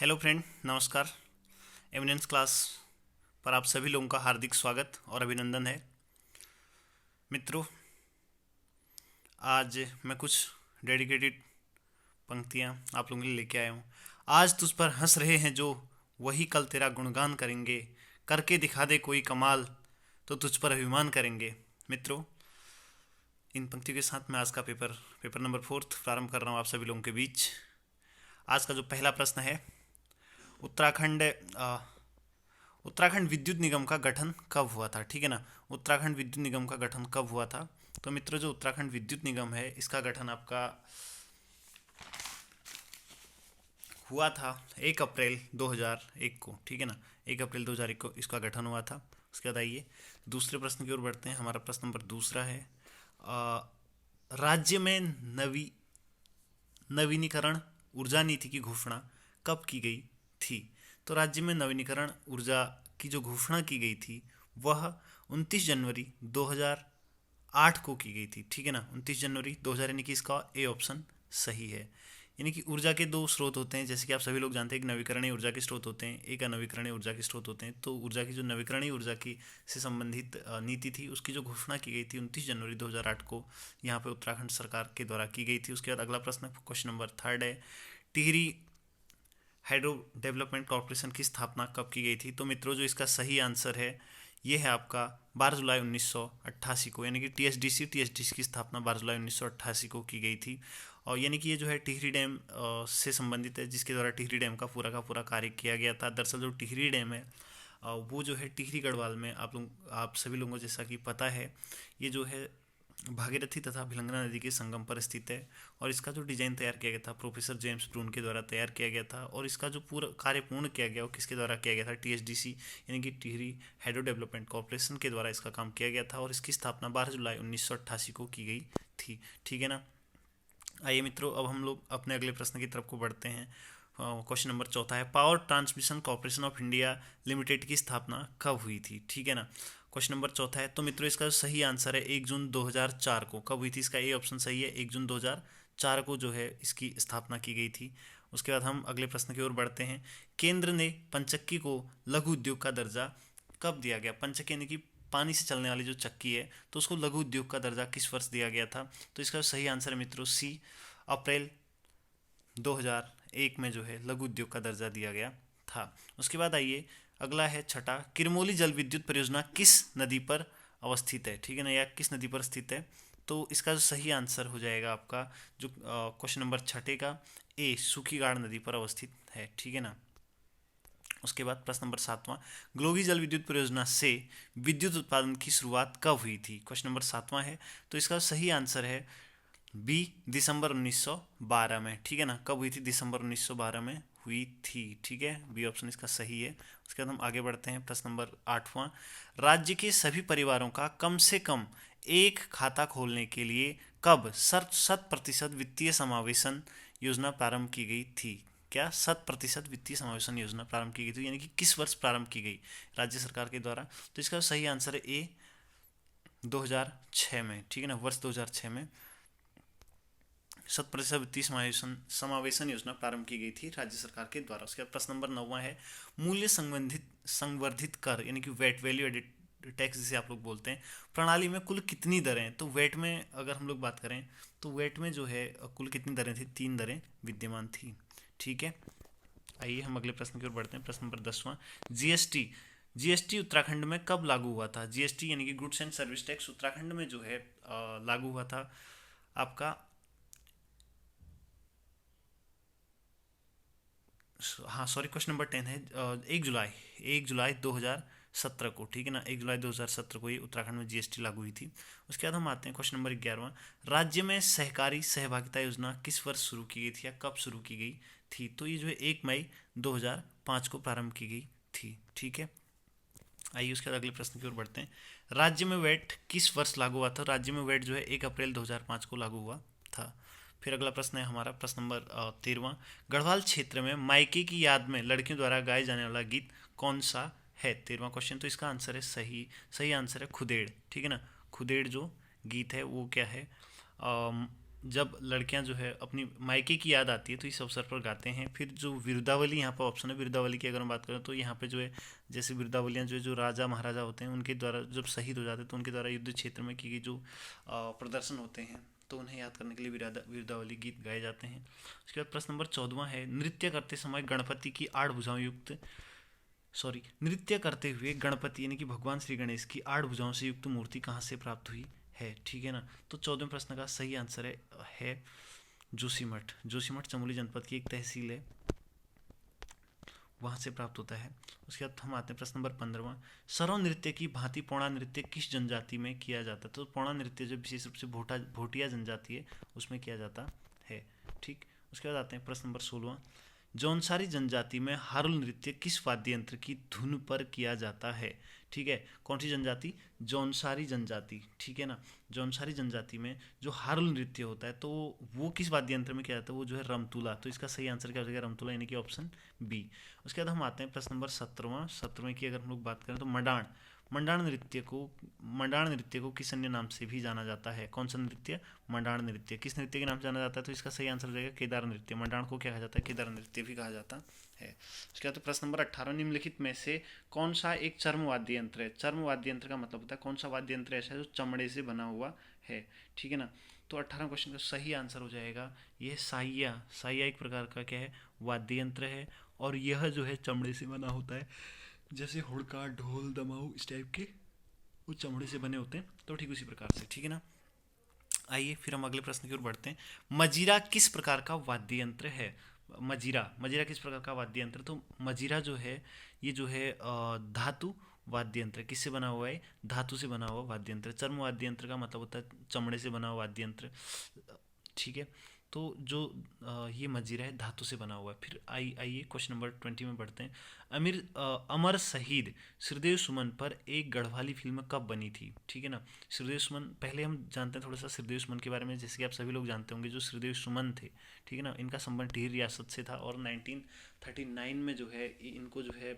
Hello friend, नमस्कार। Eminence class पर आप सभी लोगों का हार्दिक स्वागत और अभिनंदन है। मित्रों, आज मैं कुछ डेडिकेटेड पंक्तियाँ आप लोगों के लिए लेके आया हूँ। आज तुझ पर हंस रहे हैं जो, वही कल तेरा गुणगान करेंगे। करके दिखा दे कोई कमाल, तो तुझ पर अभिमान करेंगे। मित्रों, इन पंक्तियों के साथ मैं आज का पेपर नंबर 4 प्रारंभ कर रहा हूँ आप सभी लोगों के बीच। आज का जो पहला प्रश्न है, उत्तराखंड उत्तराखंड विद्युत निगम का गठन कब हुआ था। ठीक है ना, उत्तराखंड विद्युत निगम का गठन कब हुआ था। तो मित्रों, जो उत्तराखंड विद्युत निगम है इसका गठन आपका हुआ था 1 अप्रैल 2001 को। ठीक है ना, 1 अप्रैल 2001 को इसका गठन हुआ था। उसके बाद आइए दूसरे प्रश्न की ओर बढ़ते हैं। हमारा प्रश्न नंबर दूसरा है, अ, राज्य में नवीनीकरण ऊर्जा नीति की घोषणा कब की गई थी। तो राज्य में नवीनीकरण ऊर्जा की जो घोषणा की गई थी वह 29 जनवरी 2008 को की गई थी। ठीक है ना, 29 जनवरी 2000, यानी कि इसका ए ऑप्शन सही है। यानी कि ऊर्जा के दो स्रोत होते हैं, जैसे कि आप सभी लोग जानते हैं, एक नवीकरणीय ऊर्जा के स्रोत होते हैं, एक अनवीकरणीय ऊर्जा के स्रोत होते हैं। तो ऊर्जा की जो नवीकरणीय ऊर्जा की से संबंधित नीति थी उसकी जो घोषणा की गई थी 29 जनवरी 2008 को यहाँ पे उत्तराखंड सरकार के द्वारा की गई थी। उसके बाद अगला प्रश्न, क्वेश्चन नंबर 3 है, टिहरी हाइड्रो डेवलपमेंट कॉरपोरेशन की स्थापना कब की गई थी। तो मित्रों, जो इसका सही आंसर है ये है आपका 12 जुलाई 1988 को, यानी कि टीएसडीसी की स्थापना 12 जुलाई 1988 को की गई थी। और यानी कि ये जो है टिहरी डैम से संबंधित है, जिसके द्वारा टिहरी डैम का पूरा कार्य किया गया था। दरअसल जो टिहरी डैम है वो जो है टिहरी गढ़वाल में, आप सभी लोगों को जैसा कि पता है, ये जो है भागीरथी तथा भिलंगना नदी के संगम पर स्थित है। और इसका जो डिज़ाइन तैयार किया गया था प्रोफेसर जेम्स ब्रून के द्वारा तैयार किया गया था। और इसका जो पूरा कार्य पूर्ण किया गया वो किसके द्वारा किया गया था, टीएचडीसी यानी कि टिहरी हाइड्रो डेवलपमेंट कॉरपोरेशन के द्वारा इसका काम किया गया था। और इसकी स्थापना 12 जुलाई 1988 को की गई थी। ठीक है ना। आइए मित्रों, अब हम लोग अपने अगले प्रश्न की तरफ को बढ़ते हैं। क्वेश्चन नंबर 4 है, power transmission corporation of India limited की स्थापना कब हुई थी। ठीक है ना, क्वेश्चन नंबर 4 है। तो मित्रों, इसका जो सही आंसर है 1 जून 2004 को। कब हुई थी, इसका ए ऑप्शन सही है, 1 जून 2004 को जो है इसकी स्थापना की गई थी। उसके बाद हम अगले प्रश्न की ओर बढ़ते हैं। केंद्र ने पंचक्की को लघु उद्योग का दर्जा कब दिया गया। पंचक्की यानी कि पानी से चलने वाली जो चक्की है, तो उसको लघु उद्योग का दर्जा किस वर्ष दिया गया था। तो इसका सही आंसर है मित्रों सी, अप्रैल 2001 में जो है लघु उद्योग का दर्जा दिया गया था। उसके बाद आइए अगला है छठा, किरमोली जल विद्युत परियोजना किस नदी पर अवस्थित है। ठीक है ना, या किस नदी पर स्थित है। तो इसका जो सही आंसर हो जाएगा आपका जो क्वेश्चन नंबर 6 का ए, सूखीगाड़ नदी पर अवस्थित है। ठीक है ना। उसके बाद प्रश्न नंबर 7वां, ग्लोगी जल विद्युत परियोजना से विद्युत उत्पादन की शुरुआत कब हुई थी। क्वेश्चन नंबर 7वां है। तो इसका सही आंसर है बी, दिसंबर 1912 में। ठीक है ना, कब हुई थी, दिसंबर 1912 में हुई थी। ठीक है, बी ऑप्शन इसका सही है। उसके बाद हम आगे बढ़ते हैं। प्रश्न नंबर 8वां, राज्य के सभी परिवारों का कम से कम एक खाता खोलने के लिए कब 100% वित्तीय समावेशन योजना प्रारंभ की गई थी। क्या 100% वित्तीय समावेशन योजना प्रारंभ की गई थी, यानी कि किस वर्ष प्रारंभ की गई राज्य सरकार के द्वारा। तो इसका सही आंसर है ए, 2006 में। ठीक है ना, वर्ष 2006 में 100% वित्तीय समावेशन योजना प्रारंभ की गई थी राज्य सरकार के द्वारा। उसके बाद प्रश्न नंबर 9वां है, मूल्य संवर्धित कर यानी कि वेट, वैल्यू एडेड टैक्स जिसे आप लोग बोलते हैं, प्रणाली में कुल कितनी दरें हैं। तो वेट में अगर हम लोग बात करें तो वेट में जो है कुल कितनी दरें थी, 3 दरें विद्यमान थी। ठीक है, आइए हम अगले प्रश्न की ओर बढ़ते हैं। प्रश्न नंबर 10वां, जीएसटी उत्तराखंड में कब लागू हुआ था। जीएसटी यानी कि goods and service tax Uttarakhand में जो है लागू हुआ था आपका, हाँ सॉरी, क्वेश्चन नंबर 10 है 1 जुलाई 2017 को। ठीक है ना, 1 जुलाई 2017 को ये उत्तराखंड में जीएसटी लागू हुई थी। उसके बाद हम आते हैं क्वेश्चन नंबर 11वां, राज्य में सहकारी सहभागिता योजना किस वर्ष शुरू की गई थी या कब शुरू की गई थी। तो ये जो है 1 मई 2005 को प्रारंभ की गई थी। ठीक है, आइए उसके बाद अगले प्रश्न की ओर बढ़ते हैं। राज्य में वैट किस वर्ष लागू हुआ था। राज्य में वैट जो है 1 अप्रैल 2005 को लागू हुआ था। फिर अगला प्रश्न है हमारा प्रश्न नंबर 13वां, गढ़वाल क्षेत्र में मायके की याद में लड़कियों द्वारा गाए जाने वाला गीत कौन सा है। 13वां क्वेश्चन। तो इसका आंसर है सही आंसर है खुदेड़। ठीक है ना, खुदेड़ जो गीत है वो क्या है, जब लड़कियां जो है अपनी मायके की याद आती है तो इस अवसर पर गाते हैं। फिर जो विरुदावली यहाँ पर ऑप्शन है, विरुदावली की अगर हम बात करें तो यहाँ पे जो है जैसे विरुदावलियाँ जो है जो राजा महाराजा होते हैं उनके द्वारा जब शहीद हो जाते हैं तो उनके द्वारा युद्ध क्षेत्र में की गई जो प्रदर्शन होते हैं तो उन्हें याद करने के लिए विरुदावली गीत गाए जाते हैं। उसके बाद प्रश्न नंबर 14वां है, नृत्य करते समय गणपति की 8 भुजाओं युक्त नृत्य करते हुए गणपति यानी कि भगवान श्री गणेश की 8 भुजाओं से युक्त मूर्ति कहाँ से प्राप्त हुई है? ठीक है ना। तो 14वें प्रश्न का सही आंसर है जोशीमठ। जोशीमठ चमोली जनपद की एक तहसील है, वहां से प्राप्त होता है। उसके बाद हम आते हैं प्रश्न नंबर 15वां, सरव नृत्य की भांति पौड़ा नृत्य किस जनजाति में किया जाता है? तो पौड़ा नृत्य जो विशेष रूप से भोटिया जनजाति है उसमें किया जाता है। ठीक। उसके बाद आते हैं प्रश्न नंबर 16वां, जौनसारी जनजाति में हारुल नृत्य किस वाद्य यंत्र की धुन पर किया जाता है? ठीक है, कौन सी जनजाति? जौनसारी जनजाति। ठीक है ना। जौनसारी जनजाति में जो हारुल नृत्य होता है तो वो किस वाद्य यंत्र में किया जाता है? वो जो है रमतुला। तो इसका सही आंसर क्या हो जाएगा? रमतुला यानी कि ऑप्शन बी। उसके बाद हम आते हैं प्रश्न नंबर 17वें की अगर हम लोग बात करें तो मंडाण मंडाण नृत्य को किस अन्य नाम से भी जाना जाता है? कौन सा नृत्य? मंडाण नृत्य। किस नृत्य के नाम से जाना जाता है? तो इसका सही आंसर हो जाएगा केदार नृत्य। मंडाण को क्या कहा जाता है? केदार नृत्य भी कहा जाता है। उसके बाद प्रश्न नंबर 18, निम्नलिखित में से कौन सा एक चर्म वाद्य यंत्र है? चर्म वाद्य यंत्र का मतलब होता है कौन सा वाद्य यंत्र ऐसा है जो चमड़े से बना हुआ है? ठीक है ना। तो 18 क्वेश्चन का सही आंसर हो जाएगा ये साइया। साइया एक प्रकार का क्या है? वाद्य यंत्र है और यह जो है चमड़े से बना होता है। जैसे हुड़का, ढोल, दमाऊ इस टाइप के वो चमड़े से बने होते हैं, तो ठीक उसी प्रकार से। ठीक है ना। आइए फिर हम अगले प्रश्न की ओर बढ़ते हैं। मजीरा किस प्रकार का वाद्य यंत्र है? मजीरा किस प्रकार का वाद्य यंत्र? तो मजीरा जो है ये जो है धातु वाद्य यंत्र। किससे बना हुआ है? धातु से बना हुआ वाद्य यंत्र। चर्म वाद्य यंत्र का मतलब होता है चमड़े से बना हुआ वाद्य यंत्र। ठीक है। तो जो ये मजीरा है धातु से बना हुआ है। फिर आइए क्वेश्चन नंबर 20 में बढ़ते हैं। अमर शहीद श्रीदेव सुमन पर एक गढ़वाली फिल्म कब बनी थी? ठीक है ना। श्रीदेव सुमन, पहले हम जानते हैं थोड़ा सा श्रीदेव सुमन के बारे में। जैसे कि आप सभी लोग जानते होंगे जो श्रीदेव सुमन थे, ठीक है ना, इनका संबंध टिहरी रियासत से था और 1939 में जो है इनको जो है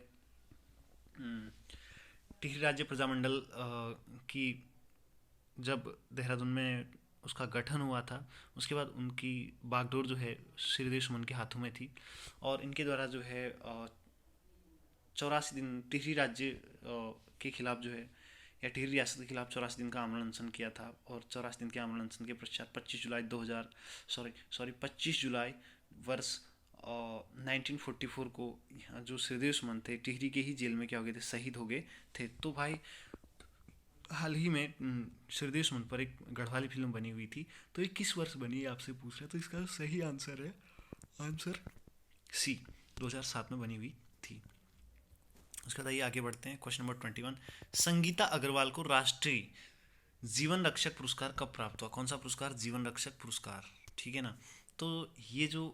टिहरी राज्य प्रजामंडल की जब देहरादून में उसका गठन हुआ था उसके बाद उनकी बागडोर जो है श्रीदेव सुमन के हाथों में थी और इनके द्वारा जो है 84 दिन टिहरी राज्य के खिलाफ जो है या टिहरी रियासत के खिलाफ 84 दिन का आमरण अनशन किया था और 84 दिन के आमरण अनशन के पश्चात 25 जुलाई वर्ष 1944 को यहाँ जो श्रीदेव सुमन थे टिहरी के ही जेल में क्या हो गए थे? शहीद हो गए थे। तो भाई हाल ही में श्रीदेव सुमन पर एक गढ़वाली फिल्म बनी हुई थी, तो ये किस वर्ष बनी है आपसे पूछ रहे हैं, तो इसका सही आंसर है आंसर सी, 2007 में बनी हुई थी। उसके बाद आइए आगे बढ़ते हैं। क्वेश्चन नंबर 21, संगीता अग्रवाल को राष्ट्रीय जीवन रक्षक पुरस्कार कब प्राप्त हुआ? कौन सा पुरस्कार? जीवन रक्षक पुरस्कार। ठीक है ना। तो ये जो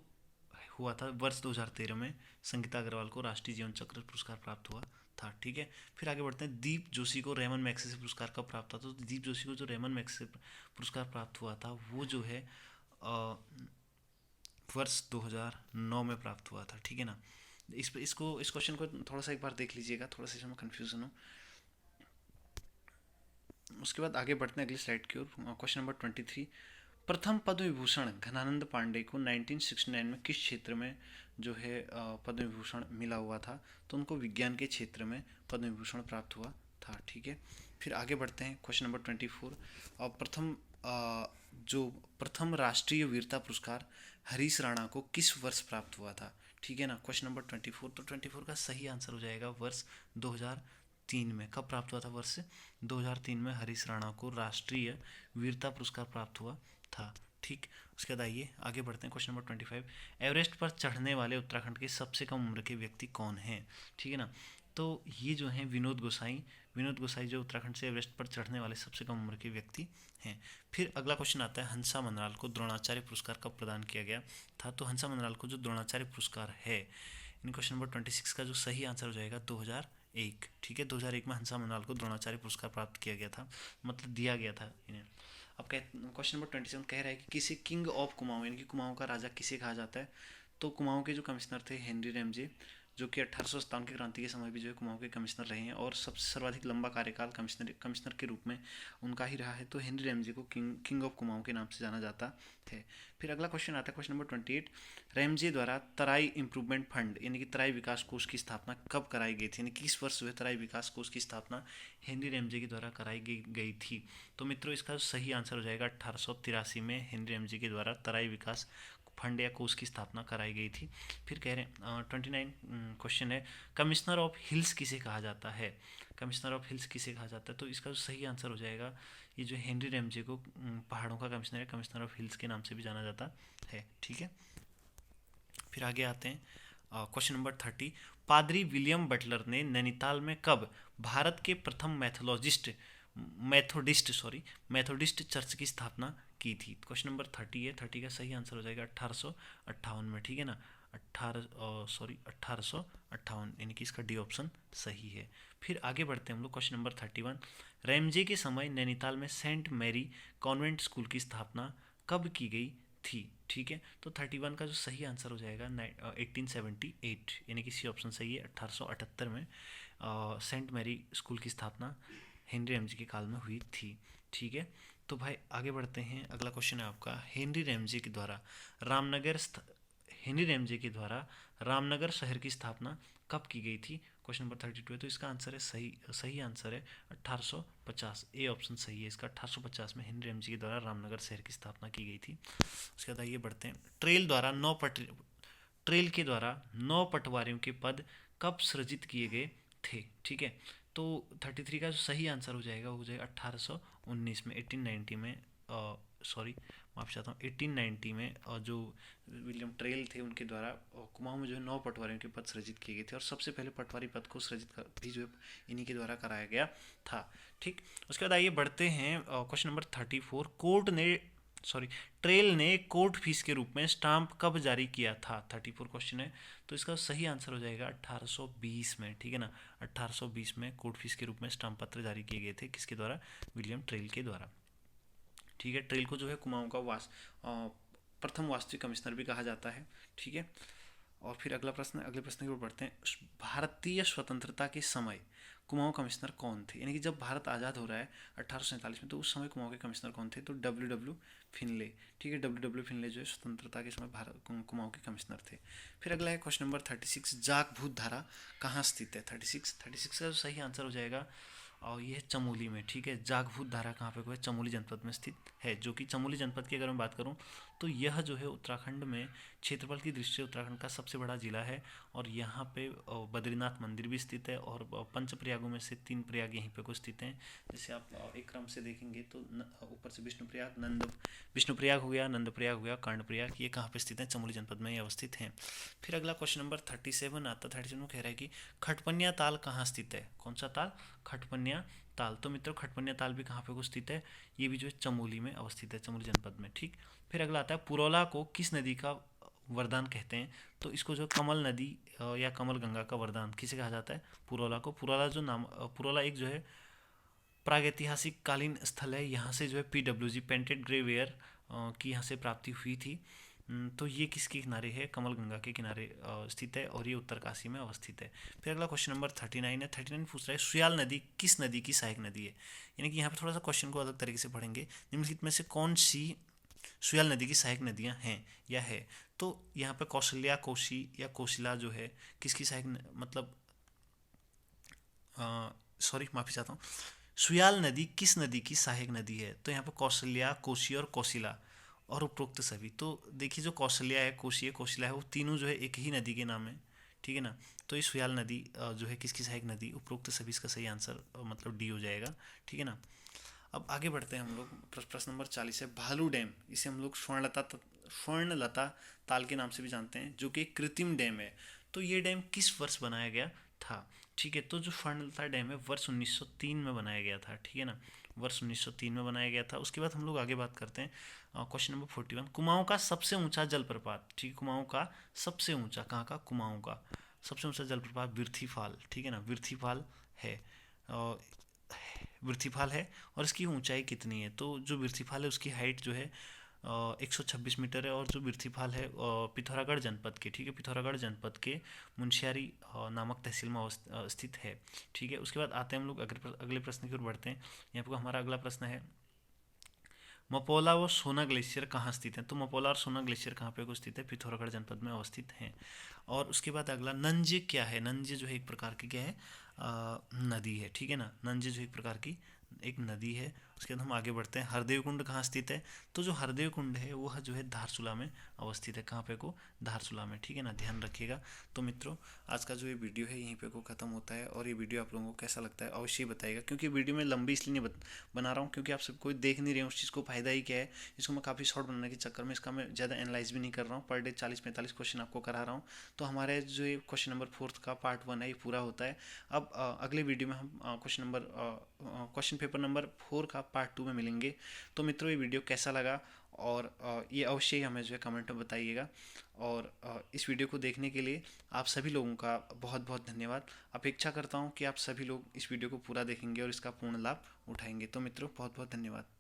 हुआ था वर्ष 2013 में संगीता अग्रवाल को राष्ट्रीय जीवन चक्र पुरस्कार प्राप्त हुआ था। ठीक है। फिर आगे बढ़ते हैं। दीप जोशी को रेमन मैग्सेसे पुरस्कार कब प्राप्त हुआ? तो दीप जोशी को जो रेमन मैग्सेसे पुरस्कार प्राप्त हुआ था वो जो है वर्ष 2009 में प्राप्त हुआ था। ठीक है ना। इस क्वेश्चन को थोड़ा सा एक बार देख लीजिएगा, थोड़ा सा इसमें कन्फ्यूजन हो। उसके बाद आगे बढ़ते हैं अगली स्लाइड की ओर। क्वेश्चन नंबर 23, प्रथम पद्म विभूषण घनानंद पांडे को 1969 में किस क्षेत्र में जो है पद्म विभूषण मिला हुआ था? तो उनको विज्ञान के क्षेत्र में पद्म विभूषण प्राप्त हुआ था। ठीक है। फिर आगे बढ़ते हैं क्वेश्चन नंबर 24, और प्रथम राष्ट्रीय वीरता पुरस्कार हरीश राणा को किस वर्ष प्राप्त हुआ था? ठीक है ना। क्वेश्चन नंबर 24, तो 24 का सही आंसर हो जाएगा वर्ष 2003 में। कब प्राप्त हुआ था? वर्ष 2003 में हरीश राणा को राष्ट्रीय वीरता पुरस्कार प्राप्त हुआ था। ठीक। उसके बाद आइए आगे बढ़ते हैं। क्वेश्चन नंबर 25, एवरेस्ट पर चढ़ने वाले उत्तराखंड के सबसे कम उम्र के व्यक्ति कौन हैं? ठीक है ना। तो ये जो हैं विनोद गोसाई जो उत्तराखंड से एवरेस्ट पर चढ़ने वाले सबसे कम उम्र के व्यक्ति हैं। फिर अगला क्वेश्चन आता है, हंसा मनराल को द्रोणाचार्य पुरस्कार कब प्रदान किया गया था? तो हंसा मनराल को जो द्रोणाचार्य पुरस्कार है इन क्वेश्चन नंबर 26 का जो सही आंसर हो जाएगा 2001। ठीक है। 2001 में हंसा मनराल को द्रोणाचार्य पुरस्कार प्राप्त किया गया था, मतलब दिया गया था इन्हें। अब क्वेश्चन नंबर 27 कह रहा है कि किसे किंग ऑफ कुमाऊं यानी कि कुमाऊं का राजा किसे कहा जाता है? तो कुमाऊं के जो कमिश्नर थे हेनरी रैमजे, जो कि 1857 की क्रांति के समय भी जो है कुमाऊं के कमिश्नर रहे हैं, और सबसे सर्वाधिक लंबा कार्यकाल कमिश्नर के रूप में उनका ही रहा है। तो हेनरी रैमजे को किंग ऑफ कुमाऊं के नाम से जाना जाता है। फिर अगला क्वेश्चन आता है, क्वेश्चन नंबर 28, रैमजे द्वारा तराई इंप्रूवमेंट फंड यानी कि तराई विकास कोष की स्थापना कब कराई गई थी, यानी किस वर्ष जो है तराई विकास कोष की स्थापना हेनरी रैमजे के द्वारा कराई गई थी। तो मित्रों इसका सही आंसर हो जाएगा 1883 में हेनरी रैमजे के द्वारा तराई विकास फंड या कोष की स्थापना कराई गई थी। फिर कह रहे हैं 29 क्वेश्चन है, कमिश्नर ऑफ हिल्स किसे कहा जाता है, कमिश्नर ऑफ हिल्स किसे कहा जाता है। तो इसका जो सही आंसर हो जाएगा, ये जो हेनरी रैमजे को पहाड़ों का कमिश्नर है, कमिश्नर ऑफ हिल्स के नाम से भी जाना जाता है। ठीक है, फिर आगे आते हैं क्वेश्चन नंबर 30, पादरी विलियम बटलर ने नैनीताल में कब भारत के प्रथम मेथोडिस्ट चर्च की स्थापना की थी। क्वेश्चन नंबर 30 है, 30 का सही आंसर हो जाएगा 1858 में। ठीक है ना, 1858, यानी कि इसका डी ऑप्शन सही है। फिर आगे बढ़ते हैं हम लोग, क्वेश्चन नंबर 31, रैमजे के समय नैनीताल में सेंट मैरी कॉन्वेंट स्कूल की स्थापना कब की गई थी। ठीक है, तो 31 का जो सही आंसर हो जाएगा 1878, यानी कि सी ऑप्शन सही है, 1878 में सेंट मैरी स्कूल की स्थापना हेनरी रैमजे के काल में हुई थी। ठीक है, तो भाई आगे बढ़ते हैं, अगला क्वेश्चन है आपका, हेनरी रैमजे के द्वारा रामनगर शहर की स्थापना कब की गई थी। क्वेश्चन नंबर 32 है, तो इसका आंसर है सही आंसर है 1850, ए ऑप्शन सही है इसका। 1850 में हेनरी रैमजे के द्वारा रामनगर शहर की स्थापना की गई थी। उसके बाद आइए बढ़ते हैं, ट्रेल के द्वारा 9 पटवारियों के पद कब सृजित किए गए थे। ठीक है, तो 33 का जो सही आंसर हो जाएगा वो हो जाएगा 1819 में, 1890 में, माफ चाहता हूँ 1890 में जो विलियम ट्रेल थे उनके द्वारा कुमाऊं में जो है 9 पटवारियों के पद सृजित किए गए थे, और सबसे पहले पटवारी पद को सृजित भी जो है इन्हीं के द्वारा कराया गया था। ठीक, उसके बाद आइए बढ़ते हैं क्वेश्चन नंबर 34, ट्रेल ने कोर्ट फीस के रूप में स्टाम्प कब जारी किया था। 34 क्वेश्चन है, तो इसका सही आंसर हो जाएगा 1820 में। ठीक है ना, 1820 में कोर्ट फीस के रूप में स्टाम्प पत्र जारी किए गए थे, किसके द्वारा, विलियम ट्रेल के द्वारा। ठीक है, ट्रेल को जो है कुमाऊं का प्रथम वास्तविक कमिश्नर भी कहा जाता है। ठीक है, और फिर अगले प्रश्न की ओर बढ़ते हैं, भारतीय स्वतंत्रता के समय कुमाऊं कमिश्नर कौन थे, यानी कि जब भारत आज़ाद हो रहा है 1847 में, तो उस समय कुमाऊं के कमिश्नर कौन थे। तो डब्ल्यू फिनले। ठीक है, डब्ल्यू फिनले जो है स्वतंत्रता के समय भारत कुमाऊं के कमिश्नर थे। फिर अगला है क्वेश्चन नंबर 36, जागभूत धारा कहाँ स्थित है। 36 का जो सही आंसर हो जाएगा और ये है चमोली में। ठीक है, जागभूत धारा कहाँ पे है, चमोली जनपद में स्थित है, जो कि चमोली जनपद की अगर मैं बात करूँ तो यह जो है उत्तराखंड में क्षेत्रफल की दृष्टि से उत्तराखंड का सबसे बड़ा जिला है, और यहाँ पे बद्रीनाथ मंदिर भी स्थित है, और पंच प्रयागों में से 3 प्रयाग यहीं पे को स्थित हैं। जैसे आप एक क्रम से देखेंगे तो ऊपर से विष्णुप्रयाग हो गया, नंदप्रयाग हो गया, कर्णप्रयाग, ये कहाँ पे स्थित है, चमोली जनपद में ये अवस्थित हैं। फिर अगला क्वेश्चन नंबर 37 आता है। 37 में कह रहा है कि खटपनिया ताल कहाँ स्थित है। कौन सा ताल, खटपनिया ताल। तो मित्रों खटपनिया ताल भी कहाँ पे को स्थित है, ये भी जो है चमोली में अवस्थित है, चमोली जनपद में। ठीक, फिर अगला आता है, पुरौला को किस नदी का वरदान कहते हैं। तो इसको जो कमल नदी या कमल गंगा का वरदान किसे कहा जाता है, पुरौला को। पुरौला एक जो है प्रागैतिहासिक कालीन स्थल है, यहाँ से जो है PWG पेंटेड ग्रेवेयर की यहाँ से प्राप्ति हुई थी। तो ये किसके किनारे है, कमल गंगा के किनारे स्थित है, और ये उत्तरकाशी में अवस्थित है। फिर अगला क्वेश्चन नंबर 39 है। 39 पूछ रहा है, सुयाल नदी किस नदी की सहायक नदी है, यानी कि यहाँ पे थोड़ा सा क्वेश्चन को अलग तरीके से पढ़ेंगे। निम्नलिखित में से कौन सी सुयाल नदी की सहायक नदियाँ हैं या है। तो यहाँ पे कौशल्या, कोशी या कोशिला जो है किसकी सहायक मतलब माफी चाहता हूँ, सुयाल नदी किस नदी की सहायक नदी है। तो यहाँ पे कौशल्या, कोशी और कोशिला और उपरोक्त सभी। तो देखिए जो कौशल्या है, कोशी है, कोशिला है, वो तीनों जो है एक ही नदी के नाम है। ठीक है ना, तो ये सुयाल नदी जो है किसकी सहायक नदी, उपरोक्त सभी, इसका सही आंसर मतलब डी हो जाएगा। ठीक है ना, अब आगे बढ़ते हैं हम लोग। प्रश्न नंबर 40 है, भालू डैम, इसे हम लोग स्वर्णलता ताल के नाम से भी जानते हैं, जो कि एक कृत्रिम डैम है। तो ये डैम किस वर्ष बनाया गया था। ठीक है, तो जो स्वर्णलता डैम है वर्ष 1903 में बनाया गया था। ठीक है ना, वर्ष 1903 में बनाया गया था। उसके बाद हम लोग आगे बात करते हैं क्वेश्चन नंबर 41, कुमाऊं का सबसे ऊंचा जलप्रपात। ठीक है, कुमाऊं का सबसे ऊंचा, कहाँ का, कुमाऊं का सबसे ऊंचा जलप्रपात विर्थीफाल। ठीक है ना, विर्थीफाल है, और इसकी ऊंचाई कितनी है। तो जो विर्थीफाल है उसकी हाइट जो है 126 मीटर है, और जो बिरथीपाल है पिथौरागढ़ जनपद के, ठीक है, पिथौरागढ़ जनपद के मुंशियारी नामक तहसील में स्थित है। ठीक है, उसके बाद आते हैं हम लोग अगले प्रश्न की ओर बढ़ते हैं। यहाँ पर हमारा अगला प्रश्न है, मपोला व सोना ग्लेशियर कहाँ स्थित है? तो मपोला और सोना ग्लेशियर कहाँ पे को स्थित है? पिथौरागढ़ जनपद में अवस्थित हैं। और उसके बाद अगला, नंजे क्या है? नंजे जो है एक प्रकार की क्या है, नदी है। ठीक है ना, नंजे जो एक प्रकार की एक नदी है। उसके बाद हम आगे बढ़ते हैं, हरदेव कुंड कहाँ स्थित है? तो जो हरदेव कुंड है वह जो है धारचूला में अवस्थित है। कहाँ पे को? धारचूला में। ठीक है ना, ध्यान रखिएगा। तो मित्रों, आज का जो ये वीडियो है यहीं पे को ख़त्म होता है, और ये वीडियो आप लोगों को कैसा लगता है अवश्य बताइएगा, क्योंकि वीडियो में लंबी इसलिए नहीं बना रहा हूँ क्योंकि आप सब कोई देख नहीं रहे हैं उस चीज़ को, फ़ायदा ही क्या है। इसको मैं काफ़ी शॉर्ट बनाने के चक्कर में इसका मैं ज़्यादा एनालाइज भी नहीं कर रहा हूँ, पर डे 40-45 क्वेश्चन आपको करा रहा हूँ। तो हमारे जो ये क्वेश्चन नंबर 4 का पार्ट 1 है ये पूरा होता है। अब अगले वीडियो में हम क्वेश्चन पेपर नंबर 4 का पार्ट 2 में मिलेंगे। तो मित्रों, ये वीडियो कैसा लगा, और ये अवश्य ही हमें जो है कमेंट में बताइएगा। और इस वीडियो को देखने के लिए आप सभी लोगों का बहुत बहुत धन्यवाद। अपेक्षा करता हूँ कि आप सभी लोग इस वीडियो को पूरा देखेंगे और इसका पूर्ण लाभ उठाएंगे। तो मित्रों, बहुत बहुत धन्यवाद।